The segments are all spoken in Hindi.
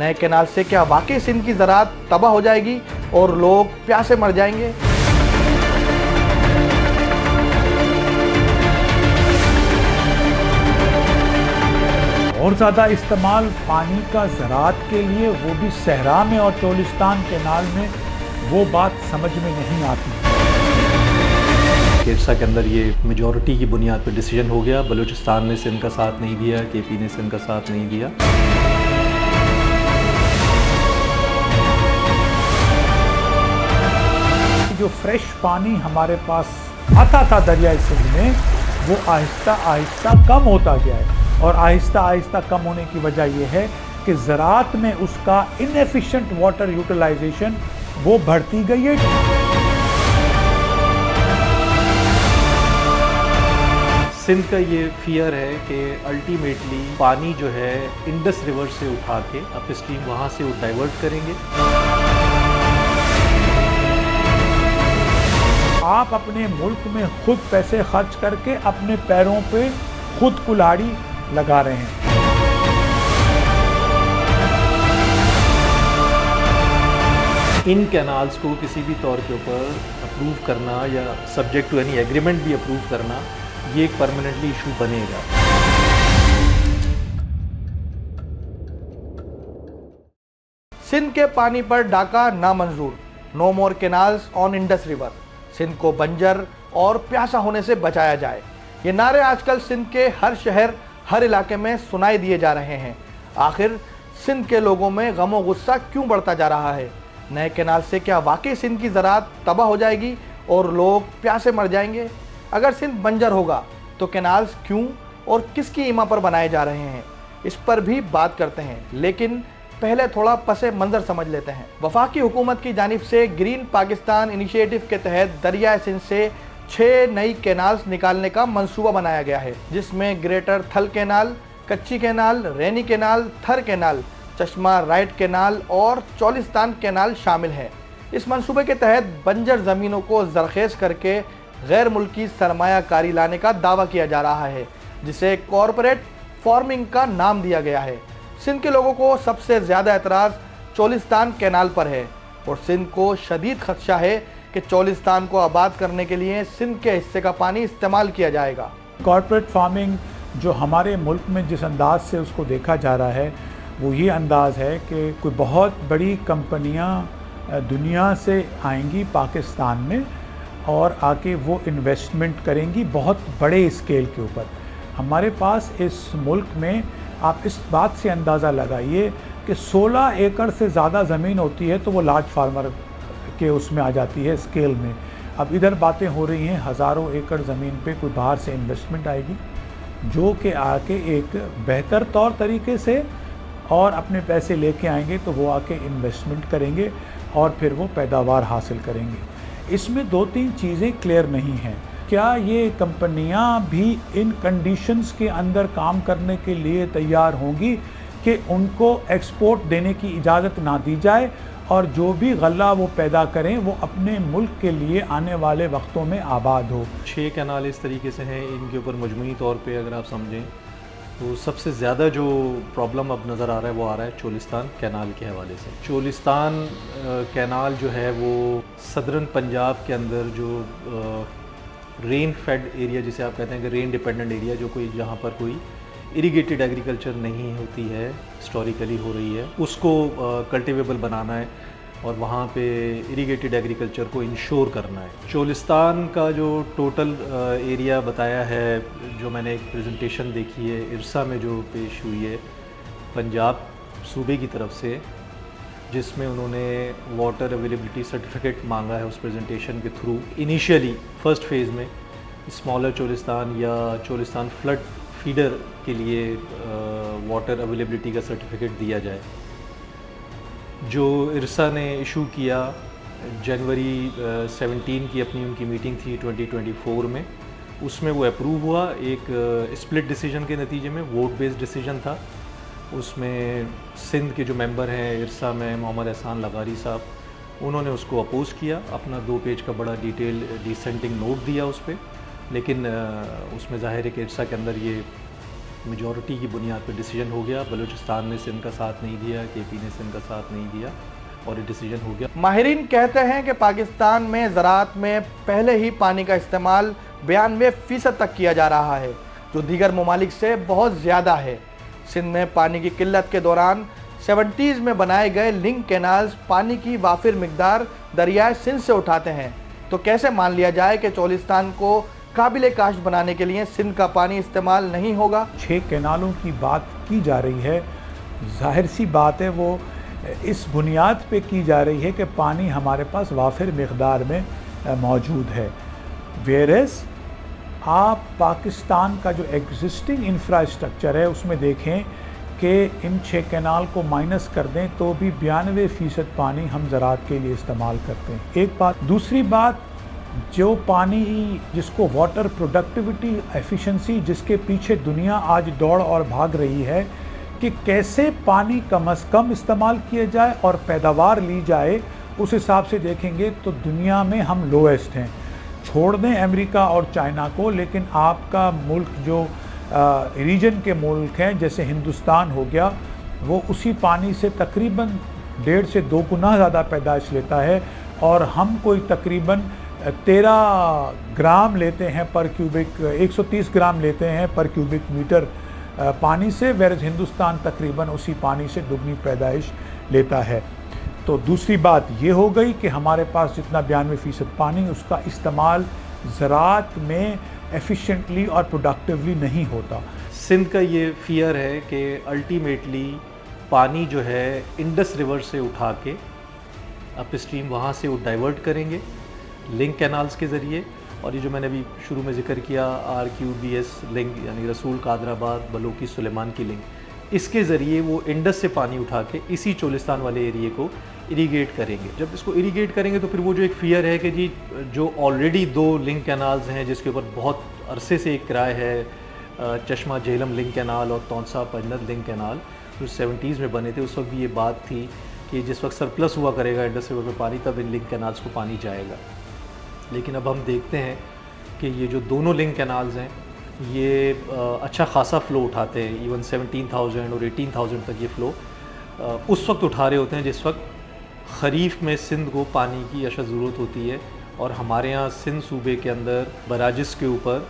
नए कैनाल से क्या वाकई सिंध की ज़राअत तबाह हो जाएगी और लोग प्यासे मर जाएंगे? और ज़्यादा इस्तेमाल पानी का ज़राअत के लिए, वो भी सहरा में और चोलिस्तान कैनाल में, वो बात समझ में नहीं आती। इरसा के अंदर ये मेजॉरिटी की बुनियाद पर डिसीजन हो गया। बलूचिस्तान ने सिंध का साथ नहीं दिया, केपी ने सिंध का साथ नहीं दिया। जो फ्रेश पानी हमारे पास आता था दरियाई सिंध में, वो आहिस्ता आहिस्ता कम होता गया है। और आहिस्ता आहिस्ता कम होने की वजह यह है कि ज़राअत में उसका इनएफिशिएंट वाटर यूटिलाइजेशन वो बढ़ती गई है। सिंध का ये फियर है कि अल्टीमेटली पानी जो है इंडस रिवर से उठा के अप स्ट्रीम वहाँ से वो डाइवर्ट करेंगे। आप अपने मुल्क में खुद पैसे खर्च करके अपने पैरों पे खुद कुल्हाड़ी लगा रहे हैं। इन कैनाल्स को किसी भी तौर के ऊपर अप्रूव करना या सब्जेक्ट टू एनी एग्रीमेंट भी अप्रूव करना, ये एक परमानेंटली इशू बनेगा। सिंध के पानी पर डाका नामंजूर। No more canals on Indus river. Sindh को बंजर और प्यासा होने से बचाया जाए, ये नारे आजकल सिंध के हर शहर, हर इलाके में सुनाई दिए जा रहे हैं। आखिर सिंध के लोगों में गमो गुस्सा क्यों बढ़ता जा रहा है? नए कैनाल से क्या वाकई सिंध की ज़राअत तबाह हो जाएगी और लोग प्यासे मर जाएंगे? अगर सिंध बंजर होगा तो कैनाल्स क्यों और किसकी ईमा पर बनाए जा रहे हैं, इस पर भी बात करते हैं। लेकिन पहले थोड़ा पसे मंजर समझ लेते हैं। वफाकी हुकूमत की जानिब से ग्रीन पाकिस्तान इनिशिएटिव के तहत दरियाए सिंध से 6 नई कैनाल्स निकालने का मंसूबा बनाया गया है, जिसमें ग्रेटर थल कैनाल, कच्ची कैनाल, रैनी कैनाल, थर कैनाल, चश्मा राइट कैनाल और चोलिस्तान कैनाल शामिल है। इस मंसूबे के तहत बंजर ज़मीनों को ज़रखेज़ करके गैर मुल्की सरमायाकारी लाने का दावा किया जा रहा है, जिसे कॉरपोरेट फार्मिंग का नाम दिया गया है। सिंध के लोगों को सबसे ज़्यादा एतराज़ चोलिस्तान कैनाल पर है और सिंध को शदीद खदशा है कि चोलिस्तान को आबाद करने के लिए सिंध के हिस्से का पानी इस्तेमाल किया जाएगा। कॉरपोरेट फार्मिंग जो हमारे मुल्क में जिस अंदाज से उसको देखा जा रहा है, वो ये अंदाज़ है कि कोई बहुत बड़ी कंपनियां दुनिया से आएंगी पाकिस्तान में और आके वो इन्वेस्टमेंट करेंगी बहुत बड़े स्केल के ऊपर। हमारे पास इस मुल्क में आप इस बात से अंदाज़ा लगाइए कि 16 एकड़ से ज़्यादा ज़मीन होती है तो वो लार्ज फार्मर के उसमें आ जाती है स्केल में। अब इधर बातें हो रही हैं हज़ारों एकड़ ज़मीन पे कोई बाहर से इन्वेस्टमेंट आएगी जो कि आके एक बेहतर तौर तरीके से और अपने पैसे लेके आएंगे, तो वो आके इन्वेस्टमेंट करेंगे और फिर वो पैदावार हासिल करेंगे। इसमें 2-3 चीज़ें क्लियर नहीं हैं। क्या ये कंपनियां भी इन कंडीशंस के अंदर काम करने के लिए तैयार होंगी कि उनको एक्सपोर्ट देने की इजाज़त ना दी जाए और जो भी गल्ला वो पैदा करें वो अपने मुल्क के लिए आने वाले वक्तों में आबाद हो? 6 कैनाल इस तरीके से हैं, इनके ऊपर मजमूई तौर पे अगर आप समझें तो सबसे ज़्यादा जो प्रॉब्लम अब नज़र आ रहा है वो आ रहा है चोलिस्तान कैनाल के हवाले से। चोलिस्तान कैनाल जो है वो सदर्न पंजाब के अंदर जो रेन फेड एरिया जिसे आप कहते हैं कि रेन डिपेंडेंट एरिया, जो कोई जहाँ पर कोई इरिगेटेड एग्रीकल्चर नहीं होती है, हिस्टोरिकली हो रही है, उसको कल्टिवेबल बनाना है और वहाँ पे इरिगेटेड एग्रीकल्चर को इंश्योर करना है। चोलिस्तान का जो टोटल एरिया बताया है, जो मैंने एक प्रेजेंटेशन देखी है इरसा में जो पेश हुई है पंजाब सूबे की तरफ से, जिसमें उन्होंने वाटर अवेलेबिलिटी सर्टिफिकेट मांगा है उस प्रेजेंटेशन के थ्रू। इनिशियली फर्स्ट फेज़ में स्मॉलर चोलिस्तान या चोलिस्तान फ्लड फीडर के लिए वाटर अवेलेबिलिटी का सर्टिफिकेट दिया जाए, जो इरसा ने इशू किया जनवरी 17 की अपनी उनकी मीटिंग थी 2024 में, उसमें वो अप्रूव हुआ। एक स्प्लिट डिसीजन के नतीजे में, वोट बेस्ड डिसीजन था। उसमें सिंध के जो मेंबर हैं इरसा में, मोहम्मद एहसान लगारी साहब, उन्होंने उसको अपोज़ किया, अपना 2 पेज का बड़ा डिटेल डिसेंटिंग नोट दिया उस पर। लेकिन उसमें ज़ाहिर है कि इरसा के अंदर ये मेजॉरिटी की बुनियाद पर डिसीजन हो गया। बलूचिस्तान ने सिंध का साथ नहीं दिया, केपी ने सिंध का साथ नहीं दिया और ये डिसीजन हो गया। माहिरीन कहते हैं कि पाकिस्तान में ज़राअत में पहले ही पानी का इस्तेमाल 92% तक किया जा रहा है, जो दीगर ममालिक से बहुत ज़्यादा है। सिंध में पानी की किल्लत के दौरान 70s में बनाए गए लिंक कैनाल्स पानी की वाफिर मिकदार दरियाए सिंध से उठाते हैं, तो कैसे मान लिया जाए कि चोलिस्तान को काबिल काश्त बनाने के लिए सिंध का पानी इस्तेमाल नहीं होगा। 6 कैनालों की बात की जा रही है, जाहिर सी बात है वो इस बुनियाद पे की जा रही है कि पानी हमारे पास वाफिर मिकदार में मौजूद है। वेरस आप पाकिस्तान का जो एग्जिस्टिंग इंफ्रास्ट्रक्चर है उसमें देखें कि इन 6 कैनाल को माइनस कर दें तो भी 92% पानी हम ज़राअत के लिए इस्तेमाल करते हैं। एक बात। दूसरी बात, जो पानी जिसको वाटर प्रोडक्टिविटी एफिशिएंसी जिसके पीछे दुनिया आज दौड़ और भाग रही है कि कैसे पानी कम से कम इस्तेमाल किया जाए और पैदावार ली जाए, उस हिसाब से देखेंगे तो दुनिया में हम लोएस्ट हैं। छोड़ दें अमेरिका और चाइना को, लेकिन आपका मुल्क जो रीजन के मुल्क हैं जैसे हिंदुस्तान हो गया, वो उसी पानी से तकरीबन 1.5 से 2 गुना ज़्यादा पैदाइश लेता है और हम कोई तकरीबन 13 ग्राम लेते हैं पर क्यूबिक 130 ग्राम लेते हैं पर क्यूबिक मीटर पानी से, वेरज हिंदुस्तान तकरीबन उसी पानी से दुगनी पैदाइश लेता है। तो दूसरी बात ये हो गई कि हमारे पास जितना 92% पानी उसका इस्तेमाल ज़राअत में एफिशिएंटली और प्रोडक्टिवली नहीं होता। सिंध का ये फियर है कि अल्टीमेटली पानी जो है इंडस रिवर से उठा के अप स्ट्रीम वहाँ से वो डाइवर्ट करेंगे लिंक कैनाल्स के ज़रिए, और ये जो मैंने अभी शुरू में जिक्र किया RQBS लिंक यानी रसूल कादराबाद बलोकी सुलेमान की लिंक, इसके ज़रिए वो इंडस से पानी उठा के इसी चोलिस्तान वाले एरिए को इरीगेट करेंगे। जब इसको इरीगेट करेंगे तो फिर वो जो एक फियर है कि जी जो ऑलरेडी 2 लिंक कैनाल्स हैं जिसके ऊपर बहुत अरसे से एक किराए है, चश्मा झेलम लिंक कैनाल और तौंसा पंजत लिंक कैनाल, जो 70s में बने थे, उस वक्त भी ये बात थी कि जिस वक्त सरप्लस हुआ करेगा इंडस रिवर पर पानी तब इन लिंक कैनाल्स को पानी जाएगा। लेकिन अब हम देखते हैं कि ये जो दोनों लिंक कैनाल्स हैं ये अच्छा खासा फ़्लो उठाते हैं, इवन 17,000 और 18,000 तक ये फ़्लो उस वक्त उठा रहे होते हैं जिस वक्त ख़रीफ में सिंध को पानी की अशद ज़रूरत होती है, और हमारे यहाँ सिंध सूबे के अंदर बराजिस के ऊपर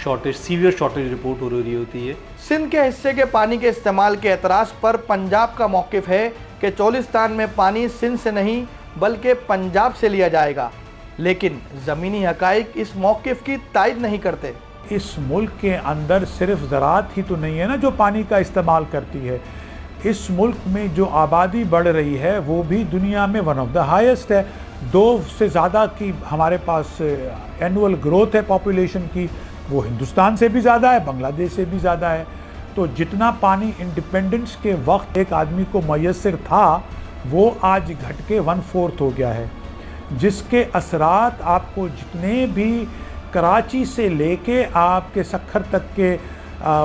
शॉर्टेज, सीवियर शॉर्टेज रिपोर्ट हो रही होती है। सिंध के हिस्से के पानी के इस्तेमाल के एतराज़ पर पंजाब का मौक़िफ़ है कि चोलिस्तान में पानी सिंध से नहीं बल्कि पंजाब से लिया जाएगा, लेकिन ज़मीनी हक़ाइक़ इस मौक़िफ़ की तायद नहीं करते। इस मुल्क के अंदर सिर्फ ज़राअत ही तो नहीं है ना जो पानी का इस्तेमाल करती है, इस मुल्क में जो आबादी बढ़ रही है वो भी दुनिया में वन ऑफ द हाईएस्ट है। 2 से ज़्यादा की हमारे पास एनुअल ग्रोथ है पॉपुलेशन की, वो हिंदुस्तान से भी ज़्यादा है, बांग्लादेश से भी ज़्यादा है। तो जितना पानी इंडिपेंडेंस के वक्त एक आदमी को मैसर था वो आज घट के 1/4 हो गया है, जिसके असरात आपको जितने भी कराची से लेके आपके सखर तक के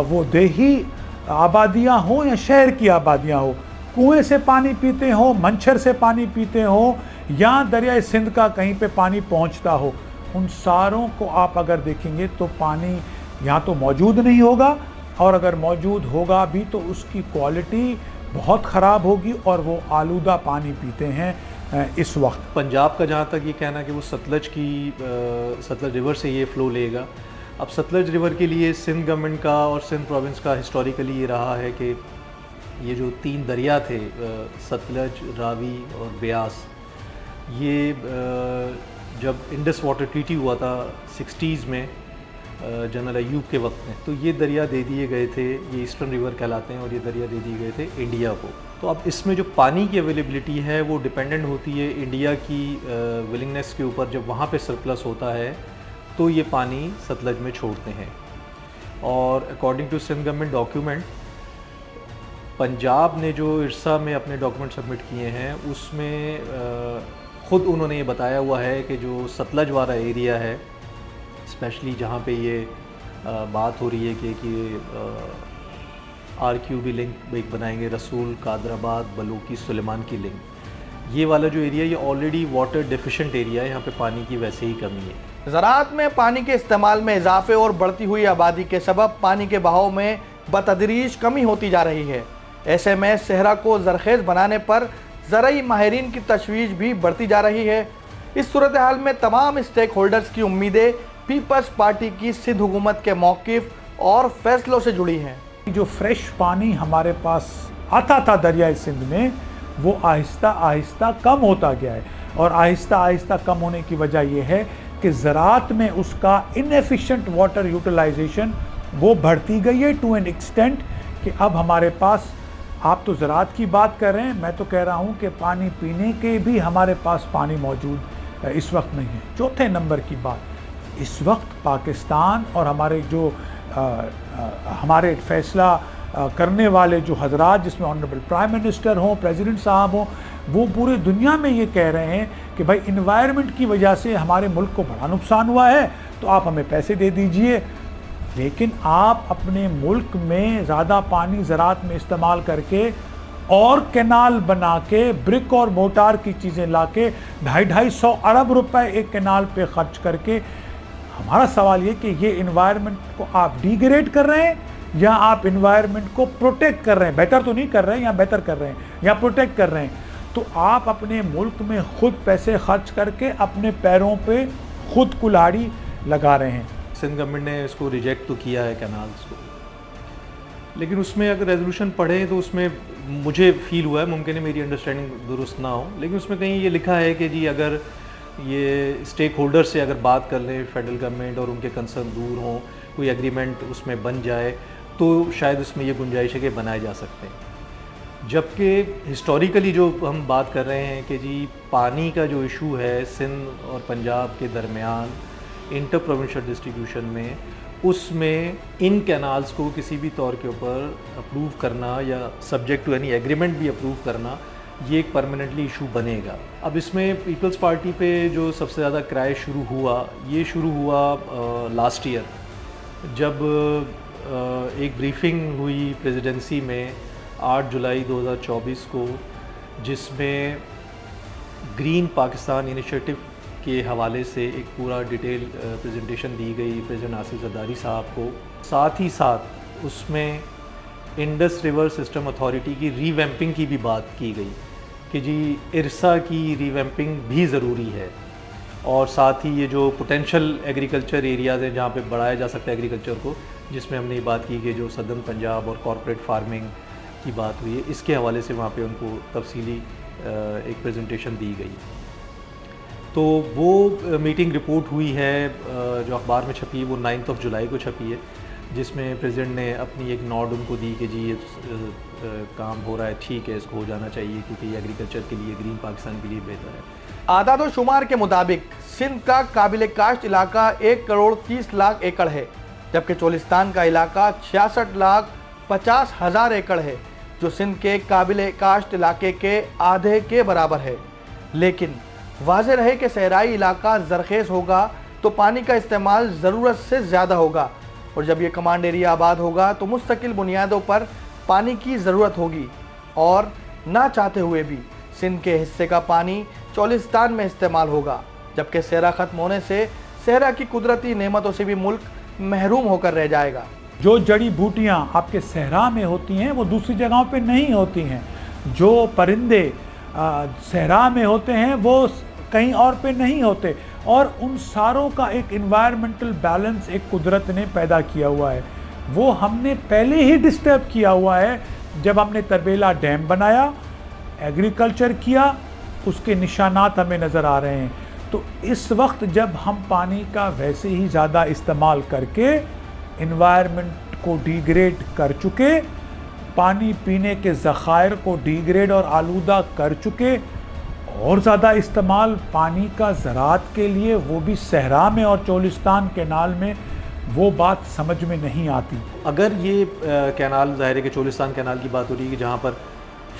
वो देही आबादियाँ हों या शहर की आबादियाँ हो, कुएं से पानी पीते हो, मंछर से पानी पीते हो या दरिया सिंध का कहीं पे पानी पहुंचता हो, उन सारों को आप अगर देखेंगे तो पानी यहाँ तो मौजूद नहीं होगा, और अगर मौजूद होगा भी तो उसकी क्वालिटी बहुत ख़राब होगी और वो आलूदा पानी पीते हैं इस वक्त। पंजाब का जहाँ तक ये कहना कि वो सतलज रिवर से ये फ़्लो लेगा। अब सतलज रिवर के लिए सिंध गवर्नमेंट का और सिंध प्रोविंस का हिस्टोरिकली ये रहा है कि ये जो 3 दरिया थे सतलज, रावी और ब्यास, ये जब इंडस वाटर ट्रीटी हुआ था 60s में जनरल अयूब के वक्त में, तो ये दरिया दे दिए गए थे, ये ईस्टर्न रिवर कहलाते हैं, और ये दरिया दे दिए गए थे इंडिया को। तो अब इसमें जो पानी की अवेलेबिलिटी है वो डिपेंडेंट होती है इंडिया की विलिंगनेस के ऊपर। जब वहाँ पे सरप्लस होता है तो ये पानी सतलज में छोड़ते हैं, और according to Sindh government document, Punjab ने जो इरसा में अपने डॉक्यूमेंट सबमिट किए हैं उसमें ख़ुद उन्होंने ये बताया हुआ है कि जो सतलज वाला एरिया है, स्पेशली जहाँ पे ये बात हो रही है कि RQB लिंक एक बनाएंगे, रसूल कादराबाद बलोकी सुलेमान की लिंक, ये वाला जो एरिया ये ऑलरेडी वाटर डिफिशेंट एरिया है, यहाँ पे पानी की वैसे ही कमी है। ज़राअत में पानी के इस्तेमाल में इजाफे और बढ़ती हुई आबादी के सबब पानी के बहाव में बतदरीज कमी होती जा रही है। ऐसे में सेहरा को ज़रखेज़ बनाने पर ज़राई माहिरीन की तशवीश भी बढ़ती जा रही है। इस सूरत हाल में तमाम स्टेक होल्डर्स की उम्मीदें पीपल्स पार्टी की सिंध हुकूमत के मौक़िफ़ और फैसलों से जुड़ी हैं। जो फ्रेश पानी हमारे पास आता था दरियाए सिंध में, वो आहिस्ता आहिस्ता कम होता गया है, और आहिस्ता आहिस्ता कम होने की वजह यह है कि ज़राअत में उसका इनएफिशिएंट वाटर यूटिलाइजेशन वो बढ़ती गई है टू एन एक्सटेंट कि अब हमारे पास, आप तो ज़राअत की बात कर रहे हैं, मैं तो कह रहा हूँ कि पानी पीने के भी हमारे पास पानी मौजूद इस वक्त नहीं है। चौथे नंबर की बात, इस वक्त पाकिस्तान और हमारे जो हमारे फ़ैसला करने वाले जो हजरात, जिसमें ऑनरेबल प्राइम मिनिस्टर हों, प्रेसिडेंट साहब हों, वो पूरी दुनिया में ये कह रहे हैं कि भाई इन्वायरमेंट की वजह से हमारे मुल्क को बड़ा नुकसान हुआ है, तो आप हमें पैसे दे दीजिए। लेकिन आप अपने मुल्क में ज़्यादा पानी ज़राअत में इस्तेमाल करके और कैनाल बना के, ब्रिक और मोटार की चीज़ें ला के 250 अरब रुपए एक कैनाल पे खर्च करके, हमारा सवाल ये कि ये इन्वायरमेंट को आप डिग्रेड कर रहे हैं या आप इन्वायरमेंट को प्रोटेक्ट कर रहे हैं। बेटर तो नहीं कर रहे हैं, या बेहतर कर रहे हैं, या प्रोटेक्ट कर रहे हैं। तो आप अपने मुल्क में खुद पैसे खर्च करके अपने पैरों पे खुद कुल्हाड़ी लगा रहे हैं। सिंध गवर्नमेंट ने इसको रिजेक्ट तो किया है कैनाल्स को, लेकिन उसमें अगर रेजोल्यूशन पढ़ें तो उसमें मुझे फील हुआ है, मुमकिन है मेरी अंडरस्टैंडिंग दुरुस्त ना हो, लेकिन उसमें कहीं ये लिखा है कि जी अगर ये स्टेक होल्डर से अगर बात कर लें फेडरल गवर्नमेंट और उनके कंसर्न दूर हों, कोई एग्रीमेंट उसमें बन जाए तो शायद उसमें ये गुंजाइश है कि बनाए जा सकते हैं। जबकि हिस्टोरिकली जो हम बात कर रहे हैं कि जी पानी का जो इशू है सिंध और पंजाब के दरमियान इंटर प्रोविंशियल डिस्ट्रीब्यूशन में, उसमें इन कैनाल्स को किसी भी तौर के ऊपर अप्रूव करना या सब्जेक्ट टू एनी एग्रीमेंट भी अप्रूव करना, ये एक परमानेंटली इशू बनेगा। अब इसमें पीपल्स पार्टी पे जो सबसे ज़्यादा क्राई शुरू हुआ लास्ट ईयर, जब एक ब्रीफिंग हुई प्रेसिडेंसी में 8 जुलाई 2024 को, जिसमें ग्रीन पाकिस्तान इनिशिएटिव के हवाले से एक पूरा डिटेल प्रेजेंटेशन दी गई प्रेसिडेंट आसिफ जरदारी साहब को। साथ ही साथ उसमें इंडस रिवर सिस्टम अथॉरिटी की रीवैम्पिंग की भी बात की गई कि जी इरसा की रीवैम्पिंग भी ज़रूरी है, और साथ ही ये जो पोटेंशियल एग्रीकल्चर एरियाज़ हैं जहाँ पे बढ़ाया जा सकता है एग्रीकल्चर को, जिसमें हमने ये बात की कि जो सदर्न पंजाब और कॉरपोरेट फार्मिंग की बात हुई है, इसके हवाले से वहाँ पे उनको तफसीली एक प्रेजेंटेशन दी गई। तो वो मीटिंग रिपोर्ट हुई है जो अखबार में छपी है, वो 9 जुलाई को छपी है, जिसमें प्रेसिडेंट ने अपनी एक नॉड उनको दी कि जी ये काम हो रहा है, ठीक है, इसको हो जाना चाहिए क्योंकि ये एग्रीकल्चर के लिए, ग्रीन पाकिस्तान के लिए बेहतर है। आदाद शुमार के मुताबिक सिंध का काबिल काश्त इलाका 1 करोड़ 30 लाख एकड़ है, जबकि चोलिस्तान का इलाका 66 लाख 50 हज़ार एकड़ है, जो सिंध के काबिल काश्त इलाके के आधे के बराबर है। लेकिन वाज़ेह रहे कि सहराई इलाका ज़रखेज़ होगा तो पानी का इस्तेमाल ज़रूरत से ज़्यादा होगा, और जब ये कमांड एरिया आबाद होगा तो मुस्तकिल बुनियादों पर पानी की ज़रूरत होगी, और ना चाहते हुए भी सिंध के हिस्से का पानी चोलिस्तान में इस्तेमाल होगा, जबकि सहरा ख़त्म होने से सहरा की कुदरती नेमतों से भी मुल्क महरूम होकर रह जाएगा। जो जड़ी बूटियाँ आपके सहरा में होती हैं वो दूसरी जगहों पे नहीं होती हैं, जो परिंदे सहरा में होते हैं वो कहीं और पे नहीं होते, और उन सारों का एक इन्वायरमेंटल बैलेंस एक कुदरत ने पैदा किया हुआ है, वो हमने पहले ही डिस्टर्ब किया हुआ है। जब हमने तरबेला डैम बनाया, एग्रीकल्चर किया, उसके निशानात हमें नज़र आ रहे हैं। तो इस वक्त जब हम पानी का वैसे ही ज़्यादा इस्तेमाल करके इन्वायरमेंट को डिग्रेड कर चुके, पानी पीने के ज़खायर को डिग्रेड और आलूदा कर चुके, और ज़्यादा इस्तेमाल पानी का ज़राअत के लिए, वो भी सहरा में और चोलिस्तान कैनाल में, वो बात समझ में नहीं आती। अगर ये कैनाल, ज़ाहिर है कि चोलिस्तान कैनाल की बात हो रही है कि जहाँ पर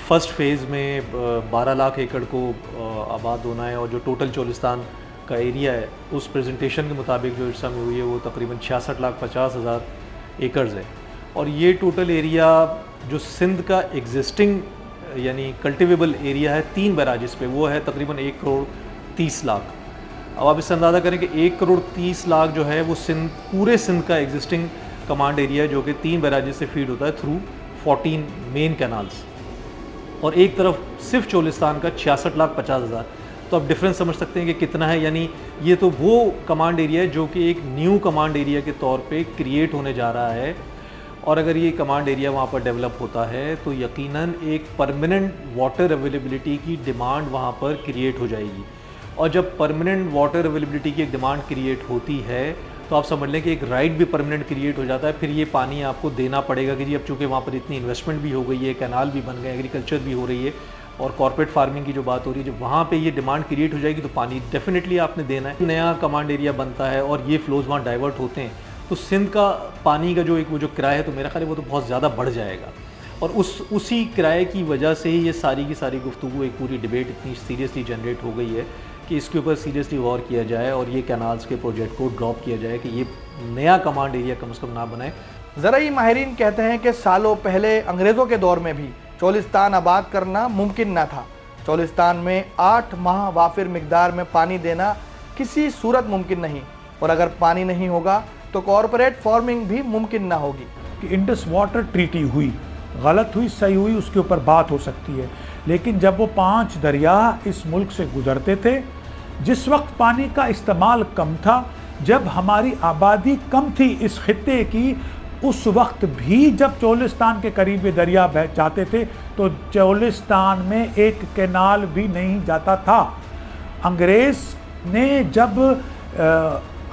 फर्स्ट फेज़ में 12 लाख एकड़ को आबाद होना है, और जो टोटल चोलिस्तान का एरिया है उस प्रेजेंटेशन के मुताबिक जो इरसा में हुई है वो तकरीबन 66 लाख 50 हज़ार एकड़ है, और ये टोटल एरिया जो सिंध का एग्जिस्टिंग यानी कल्टिवेबल एरिया है 3 बैराजेस पे, वो है तकरीबन 1 करोड़ 30 लाख। अब आप इससे अंदाज़ा करें कि 1 करोड़ 30 लाख जो है वो सिंध, पूरे सिंध का एग्जिस्टिंग कमांड एरिया जो कि 3 बैराजेस से फीड होता है थ्रू 14 मेन कैनाल्स, और एक तरफ सिर्फ चोलिस्तान का 66,50,000। तो आप डिफरेंस समझ सकते हैं कि कितना है। यानी ये तो वो कमांड एरिया है जो कि एक न्यू कमांड एरिया के तौर पे क्रिएट होने जा रहा है, और अगर ये कमांड एरिया वहाँ पर डेवलप होता है तो यकीनन एक परमानेंट वाटर अवेलेबिलिटी की डिमांड वहाँ पर क्रिएट हो जाएगी। और जब परमानेंट वाटर अवेलेबिलिटी की एक डिमांड क्रिएट होती है तो आप समझ लें कि एक राइट भी परमानेंट क्रिएट हो जाता है। फिर ये पानी आपको देना पड़ेगा कि जी अब चूँकि वहाँ पर इतनी इन्वेस्टमेंट भी हो गई है, कैनाल भी बन गए, एग्रीकल्चर भी हो रही है और कॉर्पोरेट फार्मिंग की जो बात हो रही है, जब वहाँ पे ये डिमांड क्रिएट हो जाएगी तो पानी डेफिनेटली आपने देना है। नया कमांड एरिया बनता है और ये फ्लोज वहाँ डाइवर्ट होते हैं तो सिंध का पानी का जो एक वो जो किराया है तो मेरा ख्याल है वो तो बहुत ज़्यादा बढ़ जाएगा। और उसी किराए की वजह से ही ये सारी की सारी गुफ्तगू, एक पूरी डिबेट इतनी सीरियसली जनरेट हो गई है कि इसके ऊपर सीरियसली गौर किया जाए और ये कैनाल्स के प्रोजेक्ट को ड्रॉप किया जाए कि ये नया कमांड एरिया कम से कम ना बनाए। ज़राई माहिरीन कहते हैं कि सालों पहले अंग्रेज़ों के दौर में भी चोलिस्तान आबाद करना मुमकिन न था। चोलिस्तान में 8 माह वाफिर मिकदार में पानी देना किसी सूरत मुमकिन नहीं, और अगर पानी नहीं होगा तो कॉरपोरेट फार्मिंग भी मुमकिन ना होगी। कि इंडस वाटर ट्रीटी हुई, गलत हुई सही हुई उसके ऊपर बात हो सकती है, लेकिन जब वो 5 दरिया इस मुल्क से गुजरते थे, जिस वक्त पानी का इस्तेमाल कम था, जब हमारी आबादी कम थी इस खित्ते की, उस वक्त भी जब चोलिस्तान के करीब दरिया बह जाते थे तो चोलिस्तान में एक कैनाल भी नहीं जाता था। अंग्रेज़ ने जब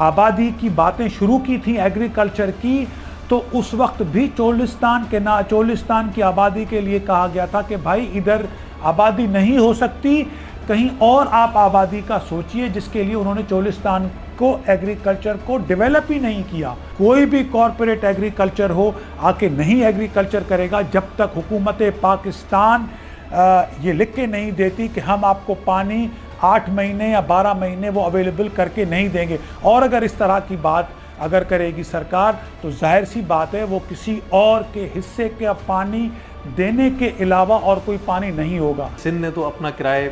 आबादी की बातें शुरू की थी एग्रीकल्चर की, तो उस वक्त भी चोलिस्तान की आबादी के लिए कहा गया था कि भाई इधर आबादी नहीं हो सकती, कहीं और आप आबादी का सोचिए, जिसके लिए उन्होंने चोलिस्तान को एग्रीकल्चर को डेवलप ही नहीं किया। कोई भी कॉरपोरेट एग्रीकल्चर हो आके नहीं एग्रीकल्चर करेगा जब तक हुकूमत पाकिस्तान ये लिख के नहीं देती कि हम आपको पानी 8 महीने या 12 महीने वो अवेलेबल करके नहीं देंगे। और अगर इस तरह की बात अगर करेगी सरकार तो जाहिर सी बात है वो किसी और के हिस्से का पानी देने के अलावा और कोई पानी नहीं होगा। सिंध ने तो अपना किराए,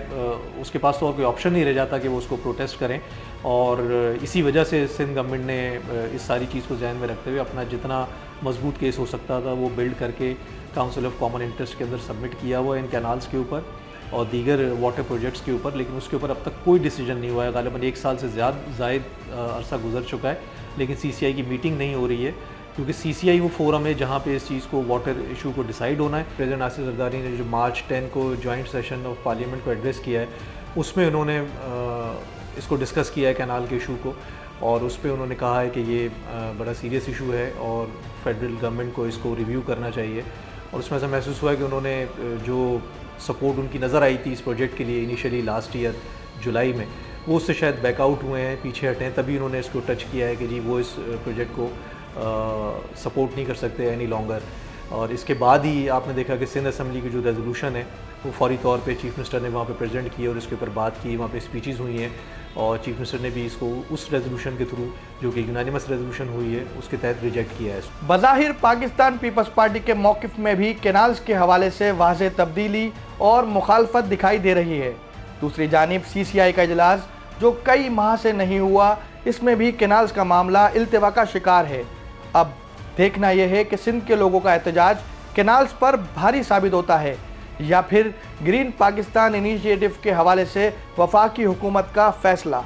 उसके पास तो और कोई ऑप्शन नहीं रह जाता कि वो उसको प्रोटेस्ट करें, और इसी वजह से सिंध गवर्नमेंट ने इस सारी चीज़ को ध्यान में रखते हुए अपना जितना मजबूत केस हो सकता था वो बिल्ड करके काउंसिल ऑफ कॉमन इंटरेस्ट के अंदर सबमिट किया हुआ इन कैनाल्स के ऊपर और दीगर वाटर प्रोजेक्ट्स के ऊपर, लेकिन उसके ऊपर अब तक कोई डिसीजन नहीं हुआ है। गालिबन 1 साल से ज़ायद अरसा गुजर चुका है, लेकिन CCI की मीटिंग नहीं हो रही है, क्योंकि CCI वो फोरम है जहाँ पे इस चीज़ को, वाटर इशू को डिसाइड होना है। प्रेसिडेंट नासिर जरदारी ने जो मार्च 10 को जॉइंट सेशन ऑफ पार्लियामेंट को एड्रेस किया है, उसमें उन्होंने इसको डिस्कस किया है कैनाल के इशू को, और उस पर उन्होंने कहा है कि ये बड़ा सीरियस इशू है और फेडरल गवर्नमेंट को इसको रिव्यू करना चाहिए। और उसमें ऐसा महसूस हुआ है कि उन्होंने जो सपोर्ट उनकी नज़र आई थी इस प्रोजेक्ट के लिए इनिशियली लास्ट ईयर जुलाई में, वो उससे शायद बैकआउट हुए हैं, पीछे हटे हैं, तभी उन्होंने इसको टच किया है कि जी वो इस प्रोजेक्ट को सपोर्ट नहीं कर सकते एनी लॉन्गर। और इसके बाद ही आपने देखा कि सिंध असम्बली की जो रेजोल्यूशन है वो फौरी तौर पे चीफ मिनिस्टर ने वहाँ पे प्रेजेंट की और इसके ऊपर बात की, वहाँ पे स्पीचेस हुई हैं, और चीफ मिनिस्टर ने भी इसको उस रेजोल्यूशन के थ्रू जो कि यूनानिमस रेजोल्यूशन हुई है उसके तहत रिजेक्ट किया है। बज़ाहिर पाकिस्तान पीपल्स पार्टी के मौक़िफ़ में भी कैनाल्स के हवाले से वाज़ेह तब्दीली और मुखालफत दिखाई दे रही है। दूसरी जानिब CCI का इजलास जो कई माह से नहीं हुआ, इसमें भी कैनाल्स का मामला इल्तिवा का शिकार है। अब देखना यह है कि सिंध के लोगों का एहतजाज कैनाल्स पर भारी साबित होता है या फिर ग्रीन पाकिस्तान इनिशिएटिव के हवाले से वफाकी हुकूमत का फैसला।